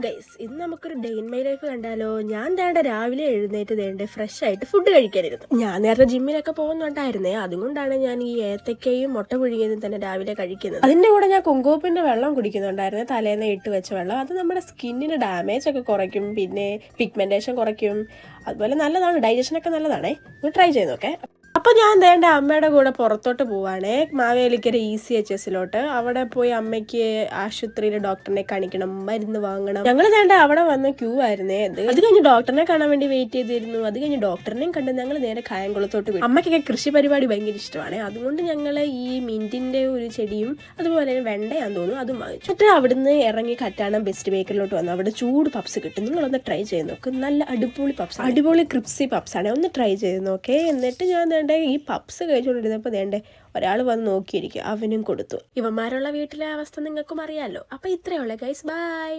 Guys, ഇന്ന് നമുക്കൊരു day in my life കണ്ടാലോ. ഞാൻ രാവിലെ എഴുന്നേറ്റ് ഫ്രഷ് ആയിട്ട് ഫുഡ് കഴിക്കാനിരുന്നു. ഞാൻ നേരത്തെ ജിമ്മിലൊക്കെ പോകുന്നുണ്ടായിരുന്നേ, അതുകൊണ്ടാണ് ഞാൻ ഈ ഏത്തക്കയും മുട്ട പുഴുങ്ങിയതും തന്നെ രാവിലെ കഴിക്കുന്നത്. അതിന്റെ കൂടെ ഞാൻ കുങ്കുമപ്പിന്റെ വെള്ളം കുടിക്കുന്നുണ്ടായിരുന്നു, തലേന്ന് ഇട്ട് വെച്ച വെള്ളം. അത് നമ്മുടെ സ്കിന്നിന് ഡാമേജ് ഒക്കെ കുറയ്ക്കും, പിന്നെ പിഗ്മെന്റേഷൻ കുറയ്ക്കും. അതുപോലെ നല്ലതാണ്, ഡൈജഷനൊക്കെ നല്ലതാണേ. ട്രൈ ചെയ്ത് നോക്കെ. അപ്പോൾ ഞാൻ അമ്മയുടെ കൂടെ പുറത്തോട്ട് പോവാണേ, മാവേലിക്കര ECHS അവിടെ പോയി അമ്മയ്ക്ക് ആശുപത്രിയിൽ ഡോക്ടറിനെ കാണിക്കണം, മരുന്ന് വാങ്ങണം. ഞങ്ങൾ അവിടെ വന്ന് ക്യൂ ആയിരുന്നേ. അത് കഴിഞ്ഞ് ഡോക്ടറിനെ കാണാൻ വേണ്ടി വെയിറ്റ് ചെയ്തിരുന്നു. അത് കഴിഞ്ഞ് ഡോക്ടറിനെയും കണ്ട് ഞങ്ങൾ നേരെ കായംകുളത്തോട്ട് പോയി. അമ്മയ്ക്കൊക്കെ കൃഷി പരിപാടി ഭയങ്കര ഇഷ്ടമാണ്, അതുകൊണ്ട് ഞങ്ങൾ ഈ മിന്റിന്റെ ഒരു ചെടിയും അതുപോലെ തന്നെ വെണ്ടയാന്ന് തോന്നുന്നു അതും വാങ്ങിച്ചു. എന്നിട്ട് അവിടുന്ന് ഇറങ്ങി കറ്റാണം ബെസ്റ്റ് ബേക്കറിലോട്ട് വന്നു. അവിടെ ചൂട് പപ്സ് കിട്ടും, നിങ്ങളൊന്ന് ട്രൈ ചെയ്ത് നോക്ക്. നല്ല അടിപൊളി പപ്സ്, അടിപൊളി ക്രിപ്സി പപ്സ് ആണ്, ഒന്ന് ട്രൈ ചെയ്ത് നോക്കേ. എന്നിട്ട് ഞാൻ ഈ പപ്സ് കഴിച്ചുകൊണ്ടിരുന്നപ്പോൾ ഒരാൾ വന്ന് നോക്കിയിരിക്കും, അവനും കൊടുത്തു. ഇവന്മാരുള്ള വീട്ടിലെ അവസ്ഥ നിങ്ങൾക്കും അറിയാമല്ലോ. അപ്പോൾ ഇത്രയുള്ള ഗൈസ്, ബൈ.